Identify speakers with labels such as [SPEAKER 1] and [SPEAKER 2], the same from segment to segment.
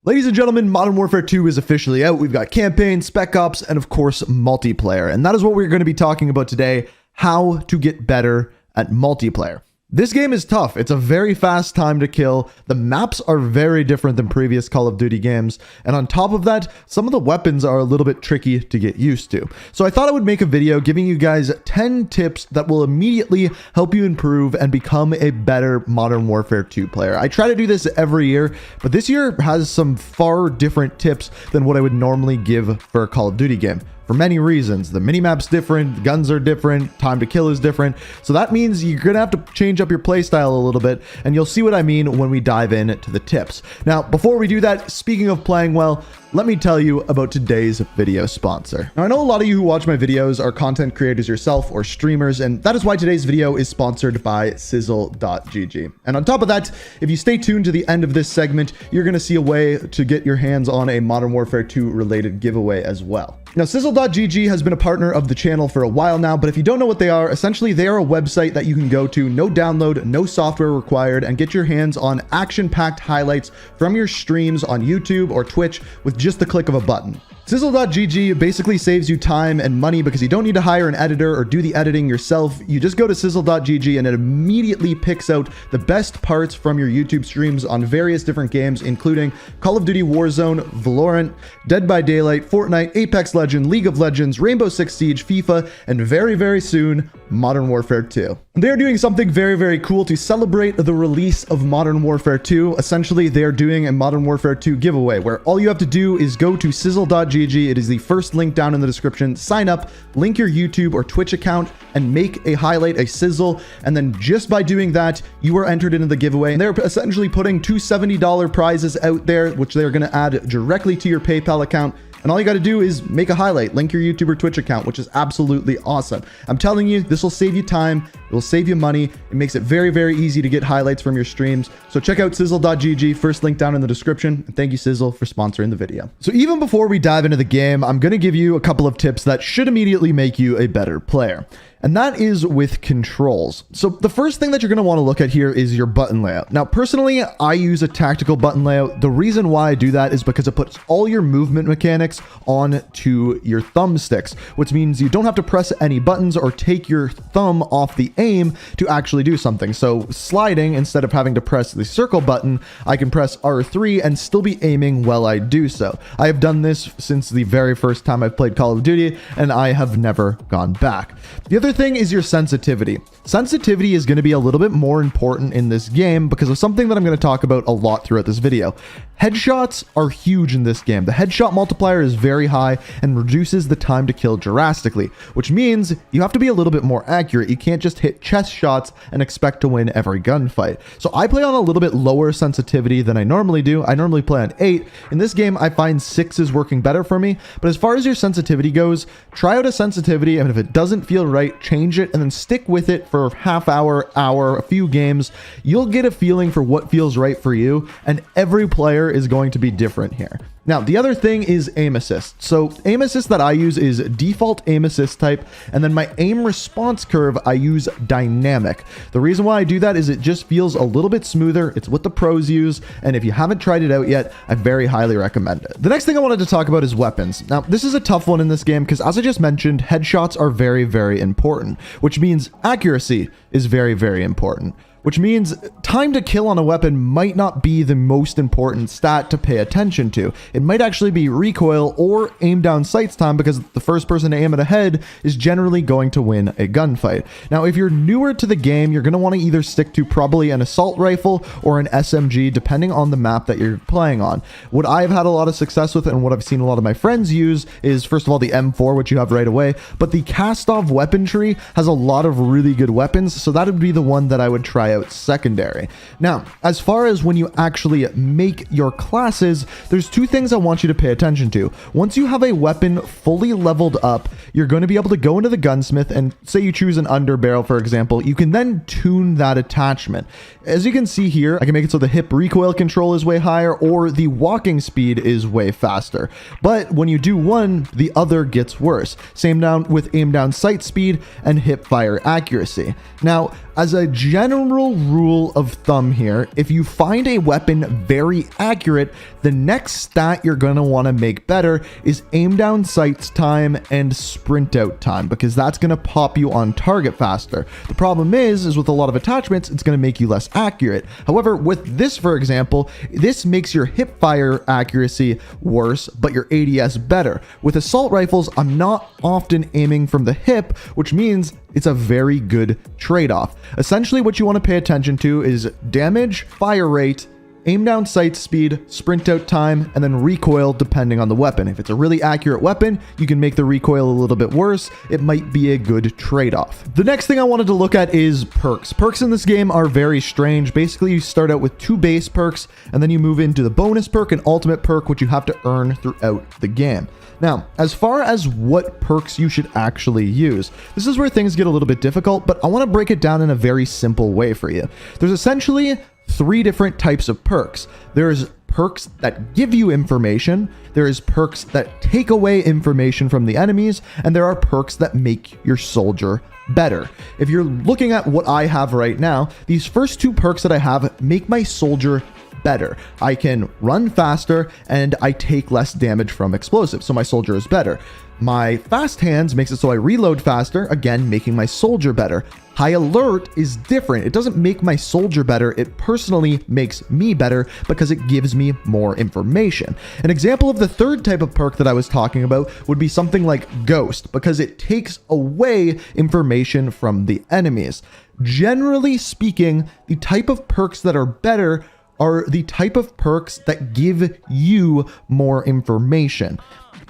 [SPEAKER 1] Ladies and gentlemen, Modern Warfare 2 is officially out. We've got campaign, spec ops, and of course, multiplayer. And that is what we're going to be talking about today, how to get better at multiplayer. This game is tough. It's a very fast time to kill. The maps are very different than previous Call of Duty games. And on top of that, some of the weapons are a little bit tricky to get used to. So I thought I would make a video giving you guys 10 tips that will immediately help you improve and become a better Modern Warfare 2 player. I try to do this every year, but this year has some far different tips than what I would normally give for a Call of Duty game. For many reasons. The minimap's different, the guns are different, time to kill is different. So that means you're going to have to change up your playstyle a little bit, and you'll see what I mean when we dive into the tips. Now, before we do that, speaking of playing well, let me tell you about today's video sponsor. Now, I know a lot of you who watch my videos are content creators yourself or streamers, and that is why today's video is sponsored by Sizzle.gg. And on top of that, if you stay tuned to the end of this segment, you're going to see a way to get your hands on a Modern Warfare 2 related giveaway as well. Now, Sizzle.gg has been a partner of the channel for a while now, but if you don't know what they are, essentially they are a website that you can go to, no download, no software required, and get your hands on action-packed highlights from your streams on YouTube or Twitch with just the click of a button. Sizzle.gg basically saves you time and money because you don't need to hire an editor or do the editing yourself. You just go to Sizzle.gg and it immediately picks out the best parts from your YouTube streams on various different games, including Call of Duty Warzone, Valorant, Dead by Daylight, Fortnite, Apex Legends, League of Legends, Rainbow Six Siege, FIFA, and very, very soon, Modern Warfare 2. They're doing something very, very cool to celebrate the release of Modern Warfare 2. Essentially, they're doing a Modern Warfare 2 giveaway where all you have to do is go to Sizzle.gg. It is the first link down in the description. Sign up, link your YouTube or Twitch account, and make a highlight, a sizzle. And then just by doing that, you are entered into the giveaway. And they're essentially putting two $70 prizes out there, which they're going to add directly to your PayPal account. And all you got to do is make a highlight, link your YouTube or Twitch account, which is absolutely awesome. I'm telling you, this will save you time. It will save you money. It makes it very, very easy to get highlights from your streams. So check out Sizzle.gg, first link down in the description. And thank you, Sizzle, for sponsoring the video. So even before we dive into the game, I'm going to give you a couple of tips that should immediately make you a better player. And that is with controls. So the first thing that you're going to want to look at here is your button layout. Now, personally, I use a tactical button layout. The reason why I do that is because it puts all your movement mechanics onto your thumbsticks, which means you don't have to press any buttons or take your thumb off the aim to actually do something. So sliding, instead of having to press the circle button, I can press R3 and still be aiming while I do so. I have done this since the very first time I've played Call of Duty, and I have never gone back. The other thing is your sensitivity. Sensitivity is going to be a little bit more important in this game because of something that I'm going to talk about a lot throughout this video. Headshots are huge in this game. The headshot multiplier is very high and reduces the time to kill drastically, which means you have to be a little bit more accurate. You can't just hit chest shots and expect to win every gunfight. So I play on a little bit lower sensitivity than I normally do. I normally play on 8. In this game, I find 6 is working better for me. But as far as your sensitivity goes, try out a sensitivity, and if it doesn't feel right, change it and then stick with it for a half hour, a few games. You'll get a feeling for what feels right for you, and every player is going to be different here. Now, the other thing is aim assist. So aim assist that I use is default aim assist type, and then my aim response curve, I use dynamic. The reason why I do that is it just feels a little bit smoother. It's what the pros use, and if you haven't tried it out yet, I very highly recommend it. The next thing I wanted to talk about is weapons. Now, this is a tough one in this game because, as I just mentioned, headshots are very, very important, which means accuracy is very, very important. Which means time to kill on a weapon might not be the most important stat to pay attention to. It might actually be recoil or aim down sights time, because the first person to aim at a head is generally going to win a gunfight. Now, if you're newer to the game, you're going to want to either stick to probably an assault rifle or an SMG, depending on the map that you're playing on. What I've had a lot of success with, and what I've seen a lot of my friends use, is first of all the M4, which you have right away, but the cast-off weapon tree has a lot of really good weapons, so that would be the one that I would try out secondary. Now, as far as when you actually make your classes, there's two things I want you to pay attention to. Once you have a weapon fully leveled up, you're going to be able to go into the gunsmith and say you choose an underbarrel, for example, you can then tune that attachment. As you can see here, I can make it so the hip recoil control is way higher or the walking speed is way faster. But when you do one, the other gets worse. Same down with aim down sight speed and hip fire accuracy. Now, as a general general rule of thumb here, if you find a weapon very accurate, the next stat you're going to want to make better is aim down sights time and sprint out time, because that's going to pop you on target faster. The problem is with a lot of attachments, it's going to make you less accurate. However, with this, for example, this makes your hip fire accuracy worse, but your ADS better. With assault rifles, I'm not often aiming from the hip, which means it's a very good trade-off. Essentially, what you want to pay attention to is damage, fire rate, aim down sight speed, sprint out time, and then recoil depending on the weapon. If it's a really accurate weapon, you can make the recoil a little bit worse. It might be a good trade-off. The next thing I wanted to look at is perks. Perks in this game are very strange. Basically, you start out with 2 base perks, and then you move into the bonus perk and ultimate perk, which you have to earn throughout the game. Now, as far as what perks you should actually use, this is where things get a little bit difficult, but I want to break it down in a very simple way for you. There's essentially 3 different types of perks. There's perks that give you information, there is perks that take away information from the enemies, and there are perks that make your soldier better. If you're looking at what I have right now, these first 2 perks that I have make my soldier better. I can run faster and I take less damage from explosives, so my soldier is better. My fast hands makes it so I reload faster, again making my soldier better. High alert is different. It doesn't make my soldier better, it personally makes me better because it gives me more information. An example of the 3rd type of perk that I was talking about would be something like Ghost, because it takes away information from the enemies. Generally speaking, the type of perks that are better are the type of perks that give you more information,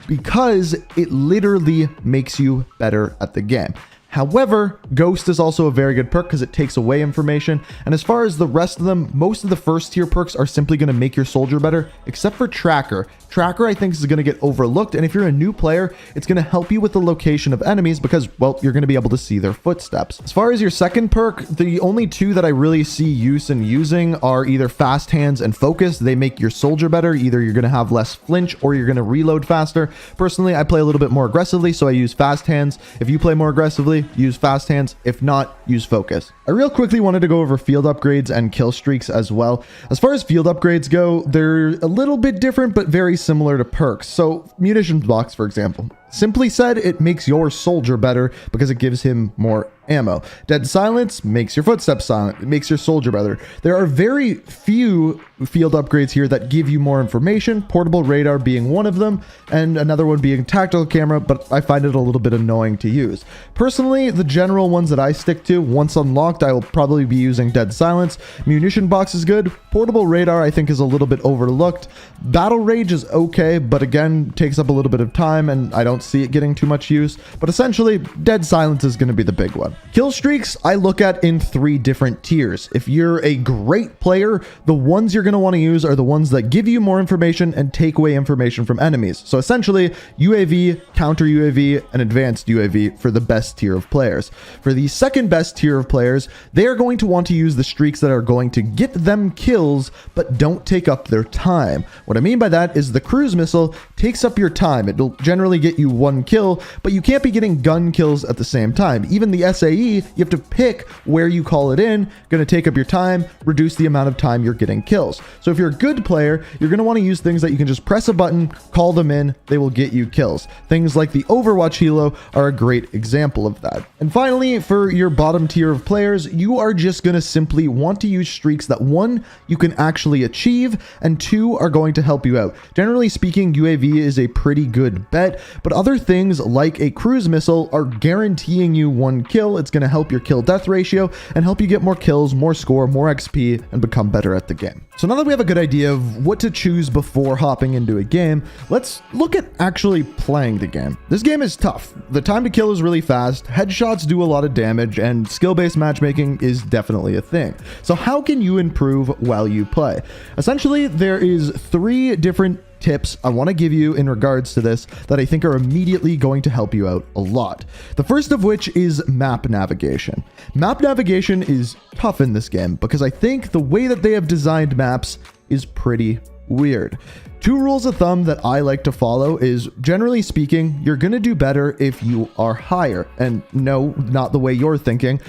[SPEAKER 1] because it literally makes you better at the game. However, Ghost is also a very good perk because it takes away information. And as far as the rest of them, most of the first tier perks are simply going to make your soldier better, except for Tracker. Tracker, I think, is going to get overlooked. And if you're a new player, it's going to help you with the location of enemies because, well, you're going to be able to see their footsteps. As far as your second perk, the only 2 that I really see use in using are either Fast Hands and Focus. They make your soldier better. Either you're going to have less flinch or you're going to reload faster. Personally, I play a little bit more aggressively, so I use Fast Hands. If you play more aggressively, use Fast Hands. If not, use Focus. I real quickly wanted to go over field upgrades and kill streaks as well. As far as field upgrades go, they're a little bit different, but very similar to perks. So munitions box, for example. Simply said, it makes your soldier better because it gives him more ammo. Dead silence makes your footsteps silent. It makes your soldier better. There are very few field upgrades here that give you more information, portable radar being one of them, and another one being tactical camera, but I find it a little bit annoying to use. Personally, the general ones that I stick to, once unlocked, I will probably be using dead silence. Munition box is good. Portable radar, I think, is a little bit overlooked. Battle rage is okay, but again, takes up a little bit of time, and I don't see it getting too much use. But essentially, dead silence is going to be the big one. Kill streaks, I look at in 3 different tiers. If you're a great player, the ones you're going to want to use are the ones that give you more information and take away information from enemies. So essentially, UAV, counter UAV, and advanced UAV for the best tier of players. For the second best tier of players, they are going to want to use the streaks that are going to get them kills, but don't take up their time. What I mean by that is the cruise missile takes up your time. It'll generally get you 1 kill, but you can't be getting gun kills at the same time. Even the SAE, you have to pick where you call it in, going to take up your time, reduce the amount of time you're getting kills. So if you're a good player, you're going to want to use things that you can just press a button, call them in, they will get you kills. Things like the Overwatch Helo are a great example of that. And finally, for your bottom tier of players, you are just going to simply want to use streaks that 1, you can actually achieve, and 2, are going to help you out. Generally speaking, UAV is a pretty good bet, but other things like a cruise missile are guaranteeing you 1 kill. It's going to help your kill death ratio and help you get more kills, more score, more XP, and become better at the game. So now that we have a good idea of what to choose before hopping into a game, let's look at actually playing the game. This game is tough. The time to kill is really fast, headshots do a lot of damage, and skill-based matchmaking is definitely a thing. So how can you improve while you play? Essentially, there is 3 different tips I want to give you in regards to this that I think are immediately going to help you out a lot. The first of which is map navigation. Map navigation is tough in this game because I think the way that they have designed maps is pretty weird. Two rules of thumb that I like to follow is, generally speaking, you're going to do better if you are higher. And no, not the way you're thinking.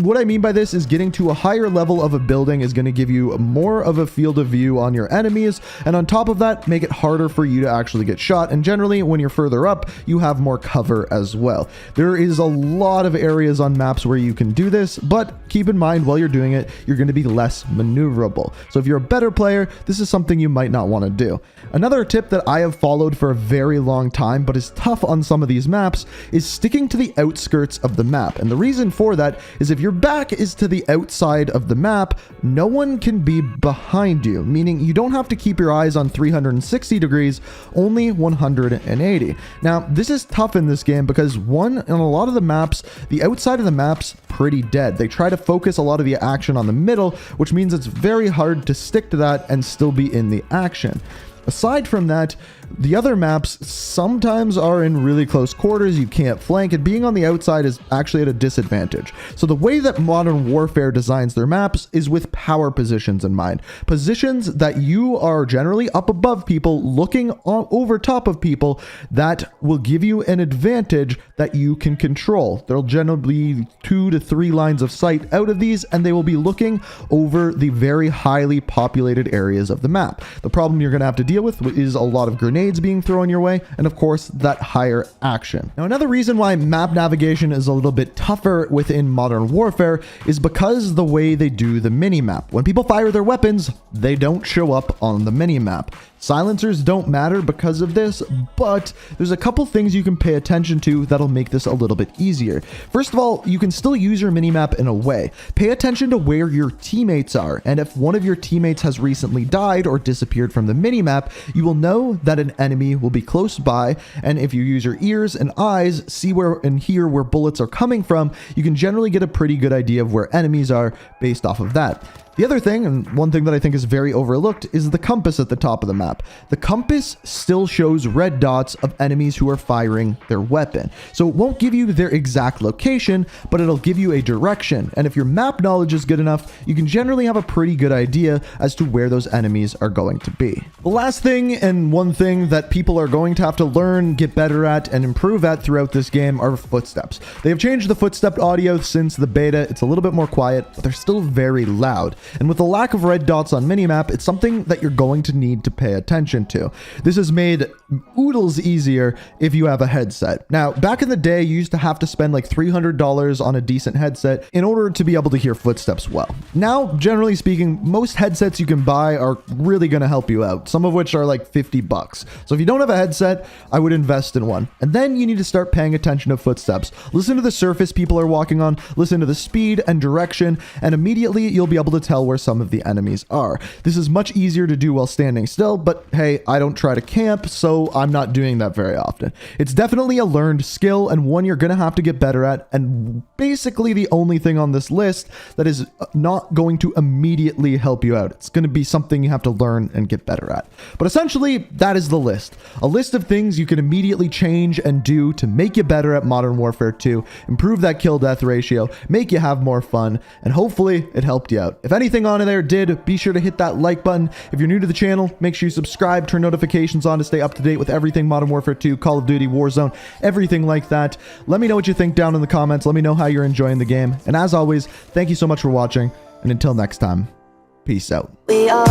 [SPEAKER 1] What I mean by this is getting to a higher level of a building is going to give you more of a field of view on your enemies, and on top of that, make it harder for you to actually get shot. And generally, when you're further up, you have more cover as well. There is a lot of areas on maps where you can do this, but keep in mind while you're doing it, you're going to be less maneuverable. So if you're a better player, this is something you might not want to do. Another tip that I have followed for a very long time, but is tough on some of these maps, is sticking to the outskirts of the map. And the reason for that is if your back is to the outside of the map, no one can be behind you, meaning you don't have to keep your eyes on 360 degrees, only 180. Now, this is tough in this game because on a lot of the maps, the outside of the map's pretty dead. They try to focus a lot of the action on the middle, which means it's very hard to stick to that and still be in the action. Aside from that, the other maps sometimes are in really close quarters, you can't flank, and being on the outside is actually at a disadvantage. So the way that Modern Warfare designs their maps is with power positions in mind. Positions that you are generally up above people, looking over top of people, that will give you an advantage that you can control. There'll generally be 2 to 3 lines of sight out of these, and they will be looking over the very highly populated areas of the map. The problem you're going to have to deal with is a lot of grenades being thrown your way, and of course that higher action. Now, another reason why map navigation is a little bit tougher within Modern Warfare is because the way they do the mini-map. When people fire their weapons, they don't show up on the mini-map. Silencers don't matter because of this, but there's a couple things you can pay attention to that'll make this a little bit easier. First of all, you can still use your minimap in a way. Pay attention to where your teammates are, and if one of your teammates has recently died or disappeared from the minimap, you will know that an enemy will be close by, and if you use your ears and eyes, see where and hear where bullets are coming from, you can generally get a pretty good idea of where enemies are based off of that. The other thing, and one thing that I think is very overlooked, is the compass at the top of the map. The compass still shows red dots of enemies who are firing their weapon. So it won't give you their exact location, but it'll give you a direction. And if your map knowledge is good enough, you can generally have a pretty good idea as to where those enemies are going to be. The last thing, and one thing that people are going to have to learn, get better at, and improve at throughout this game are footsteps. They have changed the footstep audio since the beta. It's a little bit more quiet, but they're still very loud. And with the lack of red dots on minimap, it's something that you're going to need to pay attention to. This has made oodles easier if you have a headset. Now, back in the day, you used to have to spend like $300 on a decent headset in order to be able to hear footsteps well. Now, generally speaking, most headsets you can buy are really going to help you out, some of which are like $50. So if you don't have a headset, I would invest in one. And then you need to start paying attention to footsteps. Listen to the surface people are walking on, listen to the speed and direction, and immediately you'll be able to tell where some of the enemies are. This is much easier to do while standing still, but hey, I don't try to camp, so I'm not doing that very often. It's definitely a learned skill and one you're going to have to get better at, and basically the only thing on this list that is not going to immediately help you out. It's going to be something you have to learn and get better at. But essentially, that is the list. A list of things you can immediately change and do to make you better at Modern Warfare 2, improve that kill-death ratio, make you have more fun, and hopefully it helped you out. If anything on there did, be sure to hit that like button. If you're new to the channel, make sure you subscribe, turn notifications on to stay up to date with everything Modern Warfare 2, Call of Duty, Warzone, everything like that. Let me know what you think down in the comments. Let me know how you're enjoying the game. And as always, thank you so much for watching. And until next time, peace out.
[SPEAKER 2] We are